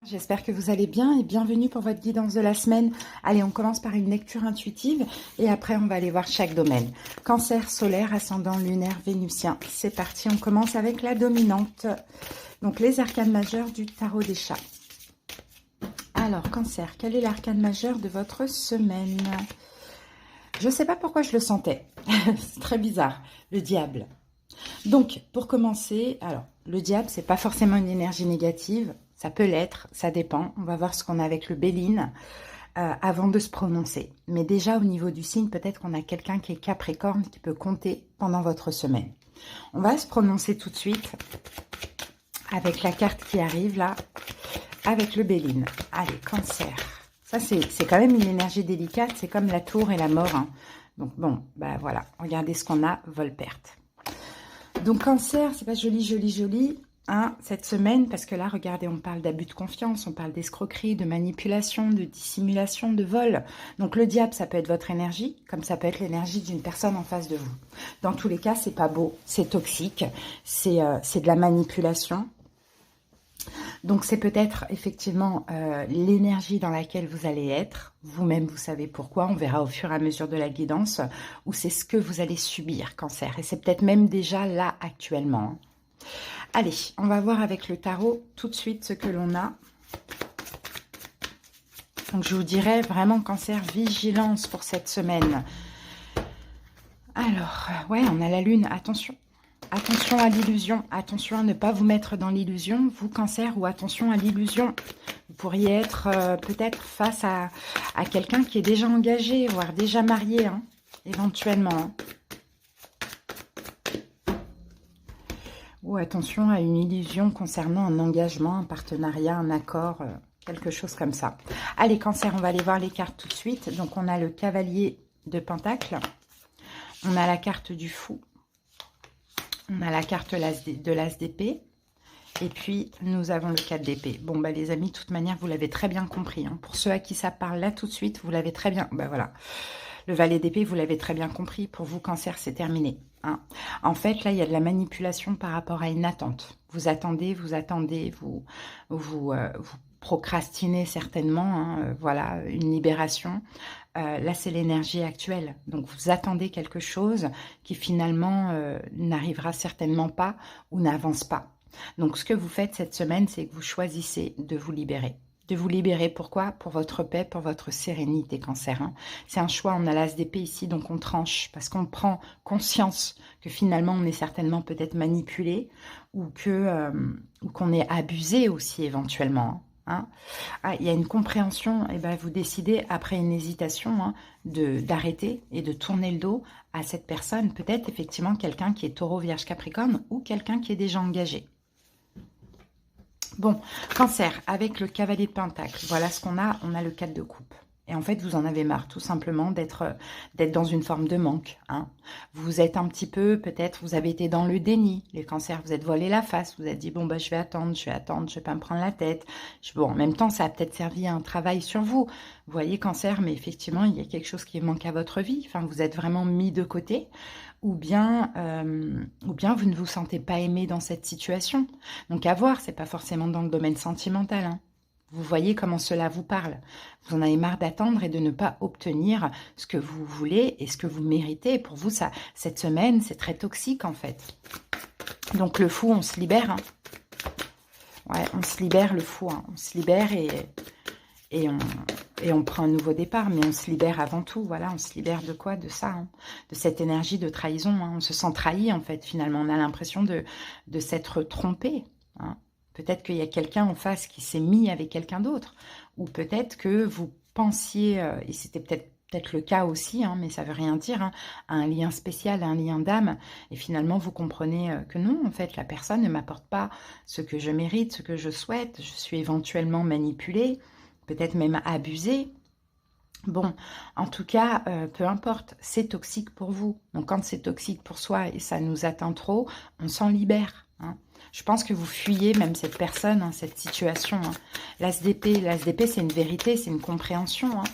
J'espère que vous allez bien et bienvenue pour votre guidance de la semaine. Allez, on commence par une lecture intuitive et après on va aller voir chaque domaine. Cancer, solaire, ascendant, lunaire, vénusien. C'est parti, on commence avec la dominante. Donc les arcanes majeures du tarot des chats. Alors, Cancer, quel est l'arcane majeur de votre semaine? Je ne sais pas pourquoi je le sentais. C'est très bizarre. Le diable. Donc, pour commencer, alors, le diable, c'est pas forcément une énergie négative. Ça peut l'être, ça dépend. On va voir ce qu'on a avec le Béline avant de se prononcer. Mais déjà, au niveau du signe, peut-être qu'on a quelqu'un qui est Capricorne qui peut compter pendant votre semaine. On va se prononcer tout de suite avec la carte qui arrive là, avec le Béline. Allez, Cancer. Ça, c'est quand même une énergie délicate. C'est comme la tour et la mort. Hein. Donc bon, bah voilà. Regardez ce qu'on a, vol-perte. Donc Cancer, c'est pas joli, joli, joli. Hein, cette semaine, parce que là, regardez, on parle d'abus de confiance, on parle d'escroquerie, de manipulation, de dissimulation, de vol. Donc le diable, ça peut être votre énergie, comme ça peut être l'énergie d'une personne en face de vous. Dans tous les cas, c'est pas beau, c'est toxique, c'est de la manipulation. Donc c'est peut-être effectivement l'énergie dans laquelle vous allez être. Vous-même, vous savez pourquoi. On verra au fur et à mesure de la guidance, ou c'est ce que vous allez subir, Cancer. Et c'est peut-être même déjà là actuellement. Allez, on va voir avec le tarot tout de suite ce que l'on a. Donc, je vous dirais vraiment, Cancer, vigilance pour cette semaine. Alors, ouais, on a la Lune. Attention. Attention à l'illusion. Attention à ne pas vous mettre dans l'illusion, vous, Cancer, ou attention à l'illusion. Vous pourriez être peut-être face à quelqu'un qui est déjà engagé, voire déjà marié, hein, éventuellement. Hein. Ou attention à une illusion concernant un engagement, un partenariat, un accord, quelque chose comme ça. Allez, Cancer, on va aller voir les cartes tout de suite. Donc, on a le cavalier de Pentacle. On a la carte du fou. On a la carte de l'as d'épée. Et puis, nous avons le 4 d'épée. Bon, bah les amis, de toute manière, vous l'avez très bien compris. Hein. Pour ceux à qui ça parle là tout de suite, vous l'avez très bien... Bah voilà. Le valet d'épée, vous l'avez très bien compris. Pour vous, Cancer, c'est terminé. Hein. En fait, là, il y a de la manipulation par rapport à une attente. Vous attendez, vous procrastinez certainement. Hein, voilà, une libération. Là, c'est l'énergie actuelle. Donc, vous attendez quelque chose qui finalement n'arrivera certainement pas ou n'avance pas. Donc, ce que vous faites cette semaine, c'est que vous choisissez de vous libérer. De vous libérer, pourquoi? Pour votre paix, pour votre sérénité, Cancer. Hein. C'est un choix, on a l'as d'épée ici, donc on tranche, parce qu'on prend conscience que finalement, on est certainement peut-être manipulé, ou qu'on est abusé aussi éventuellement. Hein. Ah, il y a une compréhension, et ben vous décidez, après une hésitation, hein, d'arrêter et de tourner le dos à cette personne, peut-être effectivement quelqu'un qui est taureau, vierge, capricorne, ou quelqu'un qui est déjà engagé. Bon, Cancer, avec le cavalier de Pentacle, voilà ce qu'on a. On a le 4 de coupe. Et en fait, vous en avez marre, tout simplement, d'être dans une forme de manque. Hein. Vous êtes un petit peu, peut-être, vous avez été dans le déni. Les Cancers, vous êtes voilé la face. Vous êtes dit, bon, bah, je vais attendre, je vais pas me prendre la tête. Bon, en même temps, ça a peut-être servi à un travail sur vous. Vous voyez, Cancer, mais effectivement, il y a quelque chose qui manque à votre vie. Enfin, vous êtes vraiment mis de côté. Ou bien vous ne vous sentez pas aimé dans cette situation. Donc, à voir, c'est pas forcément dans le domaine sentimental. Hein. Vous voyez comment cela vous parle. Vous en avez marre d'attendre et de ne pas obtenir ce que vous voulez et ce que vous méritez. Et pour vous, ça, cette semaine, c'est très toxique, en fait. Donc, le fou, on se libère. Hein. Ouais, on se libère, le fou. Hein. On se libère et on prend un nouveau départ, mais on se libère avant tout, voilà, on se libère de quoi? De ça, hein, de cette énergie de trahison, hein. On se sent trahi, en fait, finalement, on a l'impression de s'être trompé, hein. Peut-être qu'il y a quelqu'un en face qui s'est mis avec quelqu'un d'autre, ou peut-être que vous pensiez, et c'était peut-être le cas aussi, hein, mais ça veut rien dire, hein, à un lien spécial, à un lien d'âme, et finalement vous comprenez que non, en fait, la personne ne m'apporte pas ce que je mérite, ce que je souhaite, je suis éventuellement manipulée, peut-être même abusée. Bon, en tout cas, peu importe, c'est toxique pour vous. Donc quand c'est toxique pour soi et ça nous atteint trop, on s'en libère. Hein. Je pense que vous fuyez même cette personne, hein, cette situation. Hein. L'as d'épée, c'est une vérité, c'est une compréhension. Hein.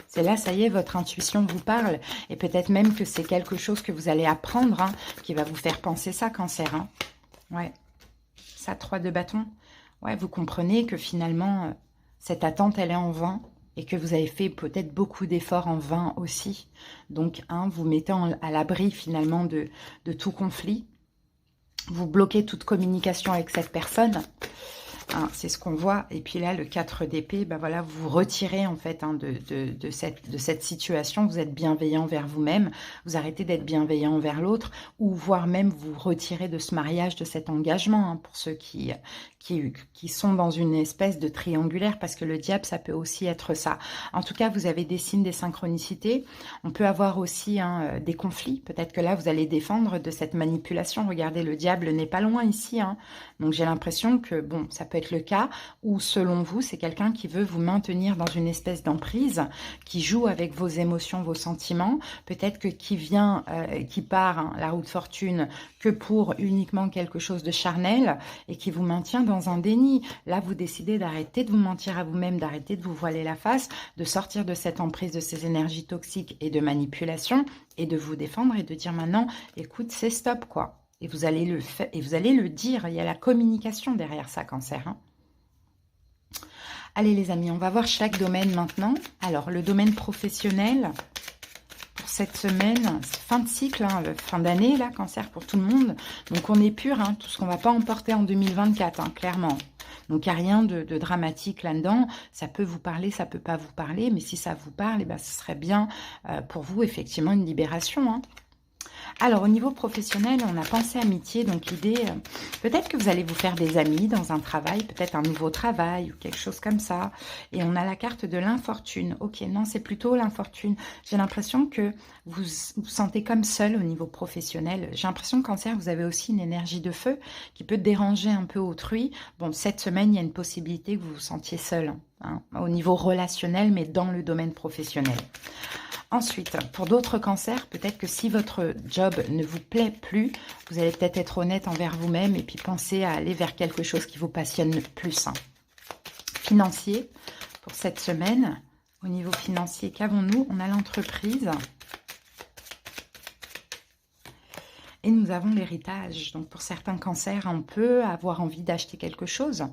C'est là, ça y est, votre intuition vous parle. Et peut-être même que c'est quelque chose que vous allez apprendre, hein, qui va vous faire penser ça, Cancer. Hein. Ouais, ça, 3 de bâton. Ouais, vous comprenez que finalement, cette attente, elle est en vain et que vous avez fait peut-être beaucoup d'efforts en vain aussi. Donc, vous mettez à l'abri finalement de tout conflit. Vous bloquez toute communication avec cette personne. C'est ce qu'on voit. Et puis là, le 4 d'épée, ben voilà, vous vous retirez en fait de cette situation. Vous êtes bienveillant envers vous-même. Vous arrêtez d'être bienveillant envers l'autre, ou voire même vous retirez de ce mariage, de cet engagement, pour ceux qui sont dans une espèce de triangulaire, parce que le diable, ça peut aussi être ça. En tout cas, vous avez des signes, des synchronicités. On peut avoir aussi des conflits. Peut-être que là, vous allez défendre de cette manipulation. Regardez, le diable n'est pas loin ici. Donc, j'ai l'impression que, bon, ça peut être le cas où, selon vous, c'est quelqu'un qui veut vous maintenir dans une espèce d'emprise, qui joue avec vos émotions, vos sentiments. Peut-être que qui part, la roue de fortune, que pour uniquement quelque chose de charnel et qui vous maintient dans un déni. Là, vous décidez d'arrêter de vous mentir à vous-même, d'arrêter de vous voiler la face, de sortir de cette emprise, de ces énergies toxiques et de manipulation, et de vous défendre et de dire maintenant, écoute, c'est stop, quoi. Et vous allez le dire, il y a la communication derrière ça, Cancer. Allez les amis, on va voir chaque domaine maintenant. Alors, le domaine professionnel, pour cette semaine, fin de cycle, fin d'année, là, Cancer pour tout le monde. Donc, on est pur, tout ce qu'on ne va pas emporter en 2024, clairement. Donc, il n'y a rien de dramatique là-dedans. Ça peut vous parler, ça ne peut pas vous parler. Mais si ça vous parle, ce serait bien pour vous, effectivement, une libération. Alors, au niveau professionnel, on a pensé amitié. Donc, l'idée, peut-être que vous allez vous faire des amis dans un travail, peut-être un nouveau travail ou quelque chose comme ça. Et on a la carte de l'infortune. Ok, non, c'est plutôt l'infortune. J'ai l'impression que vous vous sentez comme seul au niveau professionnel. J'ai l'impression que Cancer, vous avez aussi une énergie de feu qui peut déranger un peu autrui. Bon, cette semaine, il y a une possibilité que vous vous sentiez seul, au niveau relationnel, mais dans le domaine professionnel. Ensuite, pour d'autres cancers, peut-être que si votre job ne vous plaît plus, vous allez peut-être être honnête envers vous-même et puis penser à aller vers quelque chose qui vous passionne plus. Financier, pour cette semaine, au niveau financier, qu'avons-nous? On a l'entreprise et nous avons l'héritage. Donc pour certains cancers, on peut avoir envie d'acheter quelque chose.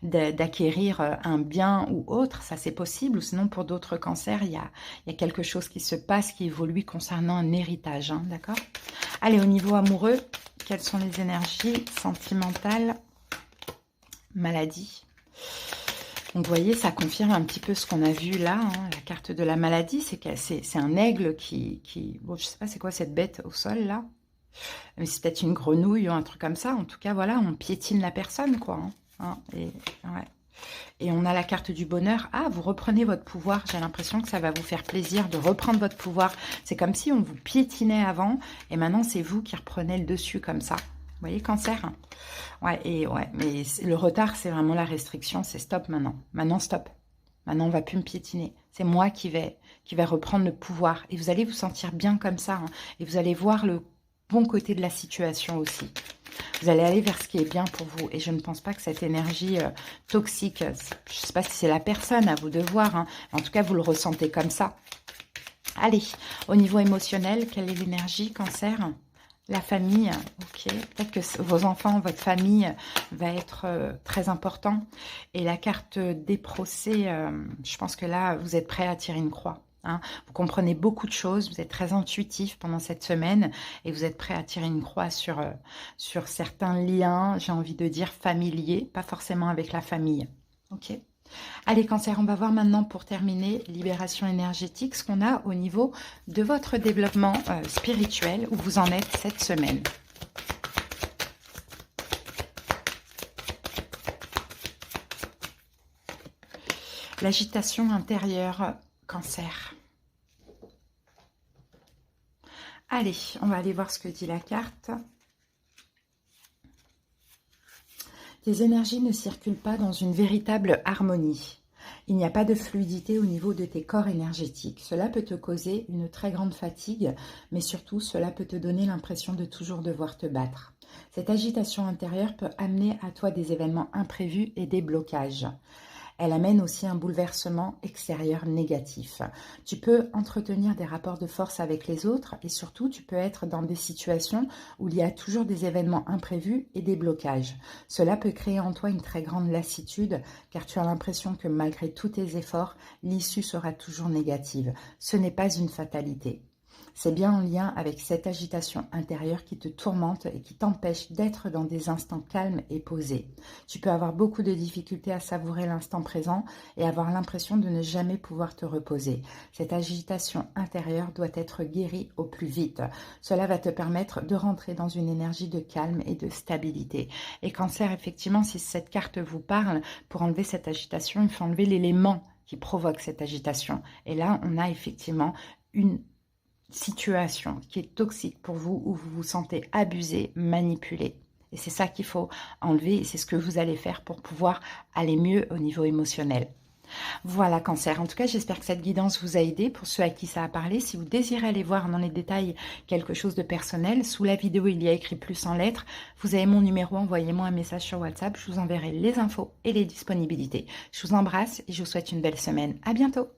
D'acquérir un bien ou autre, ça c'est possible, ou sinon pour d'autres cancers, il y a quelque chose qui se passe, qui évolue concernant un héritage, d'accord? Allez, au niveau amoureux, quelles sont les énergies sentimentales? Maladie. Donc vous voyez, ça confirme un petit peu ce qu'on a vu là, la carte de la maladie, c'est un aigle qui... Bon, je sais pas c'est quoi cette bête au sol là, mais c'est peut-être une grenouille ou un truc comme ça. En tout cas, voilà, on piétine la personne, quoi. Et on a la carte du bonheur. Ah, vous reprenez votre pouvoir. J'ai l'impression que ça va vous faire plaisir de reprendre votre pouvoir. C'est comme si on vous piétinait avant et maintenant c'est vous qui reprenez le dessus comme ça. Vous voyez, Cancer? Ouais, mais le retard, c'est vraiment la restriction. C'est stop maintenant. Maintenant, stop. Maintenant, on ne va plus me piétiner. C'est moi qui vais reprendre le pouvoir. Et vous allez vous sentir bien comme ça. Et vous allez voir le bon côté de la situation aussi. Vous allez aller vers ce qui est bien pour vous. Et je ne pense pas que cette énergie toxique, je ne sais pas si c'est la personne, à vous de voir. En tout cas, vous le ressentez comme ça. Allez, au niveau émotionnel, quelle est l'énergie, Cancer? La famille, ok. Peut-être que vos enfants, votre famille va être très important. Et la carte des procès, je pense que là, vous êtes prêt à tirer une croix. Vous comprenez beaucoup de choses, vous êtes très intuitif pendant cette semaine et vous êtes prêt à tirer une croix sur certains liens, j'ai envie de dire familiers, pas forcément avec la famille. Ok. Allez Cancer, on va voir maintenant pour terminer, libération énergétique, ce qu'on a au niveau de votre développement spirituel, où vous en êtes cette semaine. L'agitation intérieure, Cancer. Allez, on va aller voir ce que dit la carte. Tes énergies ne circulent pas dans une véritable harmonie. Il n'y a pas de fluidité au niveau de tes corps énergétiques. Cela peut te causer une très grande fatigue, mais surtout, cela peut te donner l'impression de toujours devoir te battre. Cette agitation intérieure peut amener à toi des événements imprévus et des blocages. Elle amène aussi un bouleversement extérieur négatif. Tu peux entretenir des rapports de force avec les autres et surtout, tu peux être dans des situations où il y a toujours des événements imprévus et des blocages. Cela peut créer en toi une très grande lassitude car tu as l'impression que malgré tous tes efforts, l'issue sera toujours négative. Ce n'est pas une fatalité. C'est bien en lien avec cette agitation intérieure qui te tourmente et qui t'empêche d'être dans des instants calmes et posés. Tu peux avoir beaucoup de difficultés à savourer l'instant présent et avoir l'impression de ne jamais pouvoir te reposer. Cette agitation intérieure doit être guérie au plus vite. Cela va te permettre de rentrer dans une énergie de calme et de stabilité. Et Cancer, effectivement, si cette carte vous parle, pour enlever cette agitation, il faut enlever l'élément qui provoque cette agitation. Et là, on a effectivement une situation qui est toxique pour vous, où vous vous sentez abusé, manipulé. Et c'est ça qu'il faut enlever et c'est ce que vous allez faire pour pouvoir aller mieux au niveau émotionnel. Voilà Cancer, en tout cas j'espère que cette guidance vous a aidé. Pour ceux à qui ça a parlé, si vous désirez aller voir dans les détails quelque chose de personnel, sous la vidéo il y a écrit plus en lettres, vous avez mon numéro, envoyez-moi un message sur WhatsApp, je vous enverrai les infos et les disponibilités. Je vous embrasse et je vous souhaite une belle semaine, à bientôt.